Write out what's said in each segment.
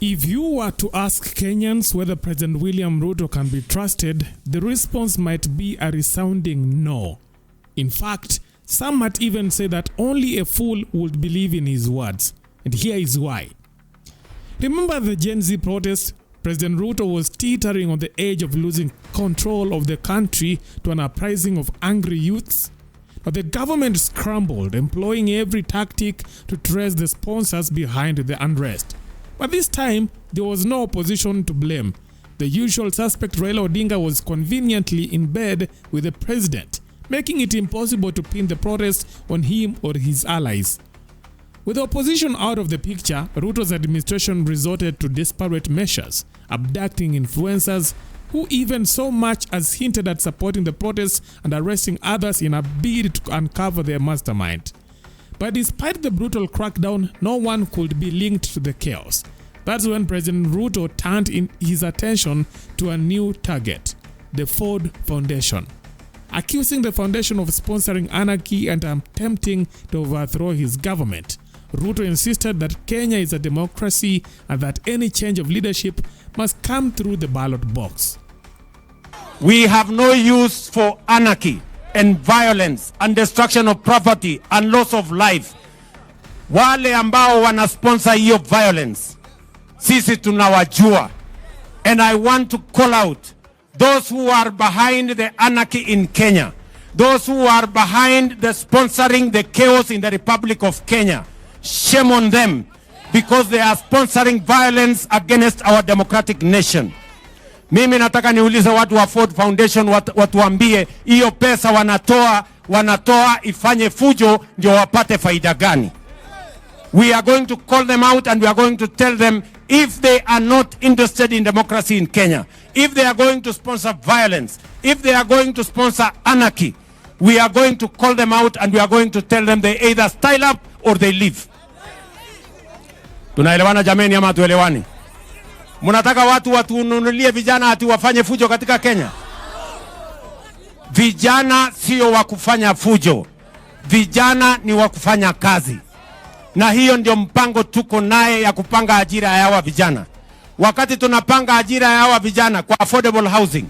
If you were to ask Kenyans whether President William Ruto can be trusted, the response might be a resounding no. In fact, some might even say that only a fool would believe in his words. And here is why. Remember the Gen Z protest? President Ruto was teetering on the edge of losing control of the country to an uprising of angry youths. But the government scrambled, employing every tactic to trace the sponsors behind the unrest. But this time, there was no opposition to blame. The usual suspect Raila Odinga was conveniently in bed with the president, making it impossible to pin the protest on him or his allies. With the opposition out of the picture, Ruto's administration resorted to desperate measures, abducting influencers who even so much as hinted at supporting the protests and arresting others in a bid to uncover their mastermind. But despite the brutal crackdown, no one could be linked to the chaos. That's when President Ruto turned in his attention to a new target, the Ford Foundation. Accusing the foundation of sponsoring anarchy and attempting to overthrow his government, Ruto insisted that Kenya is a democracy and that any change of leadership must come through the ballot box. We have no use for anarchy and violence and destruction of property and loss of life. Wale ambao wana sponsor hiyo violence, sisi tunawajua. And I want to call out those who are behind the anarchy in Kenya, those who are behind the sponsoring the chaos in the Republic of Kenya. Shame on them, because they are sponsoring violence against our democratic nation. Mimi nataka niulize watu wa Ford Foundation, watuambie hiyo pesa wanatoa ifanye fujo ndio wapate faida gani? We are going to call them out and we are going to tell them if they are not interested in democracy in Kenya, if they are going to sponsor violence, if they are going to sponsor anarchy, we are going to call them out and we are going to tell them they either style up or they leave. Tunaelewana jameni ama tuelewani? Munataka watu watununulie vijana ati wafanye fujo katika Kenya? Vijana sio wa kufanya fujo. Vijana ni wa kufanya kazi. Na hiyo ndio mpango tuko naye ya kupanga ajira ya hawa vijana. Wakati tunapanga ajira ya hawa vijana kwa affordable housing,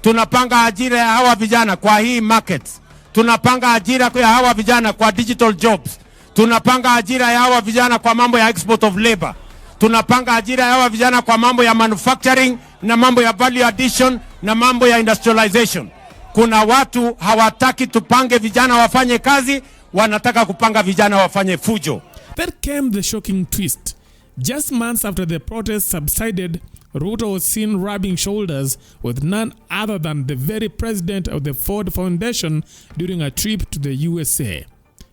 tunapanga ajira ya hawa vijana kwa hii markets, tunapanga ajira ya hawa vijana kwa digital jobs, tunapanga ajira ya hawa vijana kwa mambo ya export of labor, tunapanga ajira ya hawa vijana kwa mambo ya manufacturing na mambo ya value addition na mambo ya industrialization. Kuna watu hawataki tupange vijana wafanye kazi, wanataka kupanga vijana wafanye fujo. Then came the shocking twist. Just months after the protests subsided, Ruto was seen rubbing shoulders with none other than the very president of the Ford Foundation during a trip to the USA.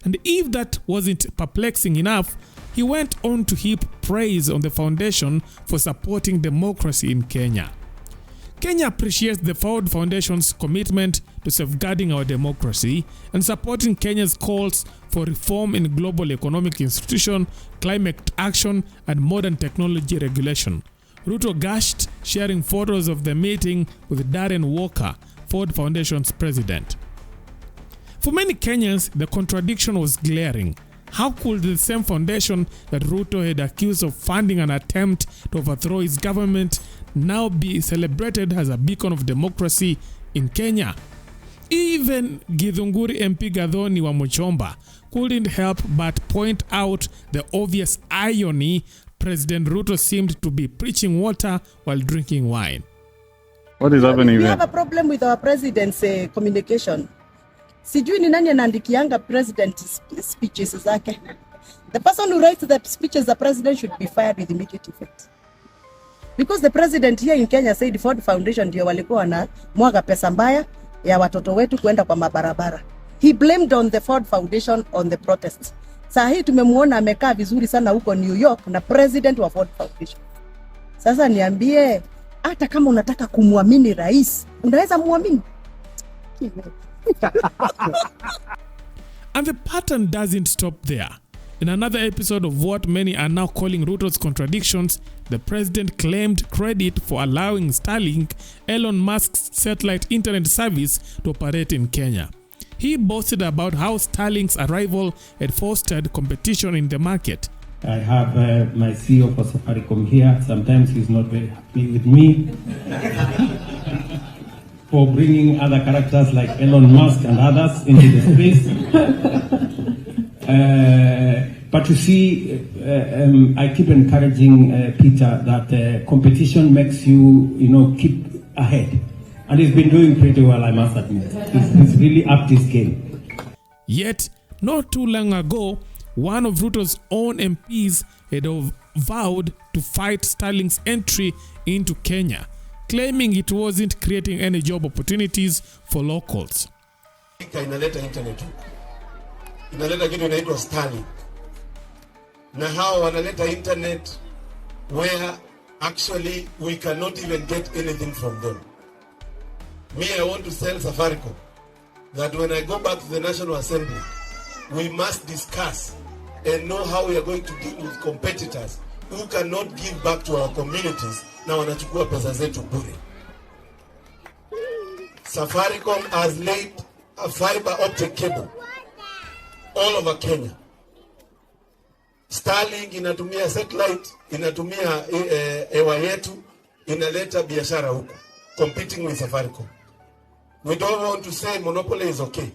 And if that wasn't perplexing enough, he went on to heap praise on the foundation for supporting democracy in Kenya. Kenya appreciates the Ford Foundation's commitment to safeguarding our democracy and supporting Kenya's calls for reform in global economic institution, climate action, and modern technology regulation. Ruto gushed, sharing photos of the meeting with Darren Walker, Ford Foundation's president. For many Kenyans, the contradiction was glaring. How could the same foundation that Ruto had accused of funding an attempt to overthrow his government now be celebrated as a beacon of democracy in Kenya? Even Githunguri MP Gathoni wa Muchomba couldn't help but point out the obvious irony. President Ruto seemed to be preaching water while drinking wine. What is happening We there? have a problem with our president's communication. Sijui ni nani anaandikianga president speeches zake. The person who writes the speeches the president should be fired with immediate effect. Because the president here in Kenya said Ford Foundation ndio walikuwa na mwaga pesa mbaya ya watoto wetu kwenda kwa mabarabara. He blamed on the Ford Foundation on the protests. Saa hii tumemwona amekaa vizuri sana huko New York na president wa Ford Foundation. Sasa niambie, hata kama unataka kumwamini rais, unaweza muamini? And the pattern doesn't stop there. In another episode of what many are now calling Ruto's contradictions, the president claimed credit for allowing Starlink, Elon Musk's satellite internet service, to operate in Kenya. He boasted about how Starlink's arrival had fostered competition in the market, I have my CEO for Safaricom here. Sometimes he's not very happy with me for bringing other characters like Elon Musk and others into the space. But you see, I keep encouraging Peter that competition makes you, keep ahead. And he's been doing pretty well, I must admit. He's really upped his game. Yet, not too long ago, one of Ruto's own MPs had vowed to fight Starlink's entry into Kenya, claiming it wasn't creating any job opportunities for locals. Inaleta internet huko, inaleta kitu inaitwa Starlink, na hao wanaleta internet where actually we cannot even get anything from them. Me, I want to tell Safaricom that when I go back to the National Assembly, we must discuss and know how we are going to deal with competitors who cannot give back to our communities na wanachukua pesa zetu bure. Safaricom has laid a fiber optic cable all over Kenya. Starlink inatumia satellite, inatumia hewa yetu, inaleta biashara huko, competing with Safaricom. We don't want to say monopoly is okay,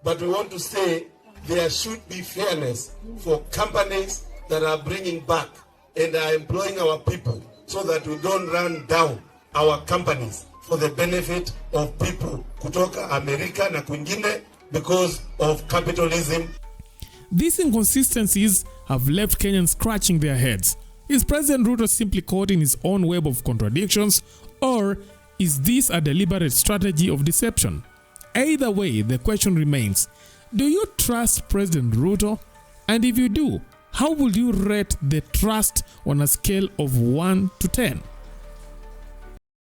but we want to say there should be fairness for companies that are bringing back and are employing our people so that we don't run down our companies for the benefit of people kutoka America na kwingine because of capitalism. These inconsistencies have left Kenyans scratching their heads. Is President Ruto simply caught in his own web of contradictions, or is this a deliberate strategy of deception? Either way, the question remains, do you trust President Ruto? And if you do, how would you rate the trust on a scale of 1 to 10?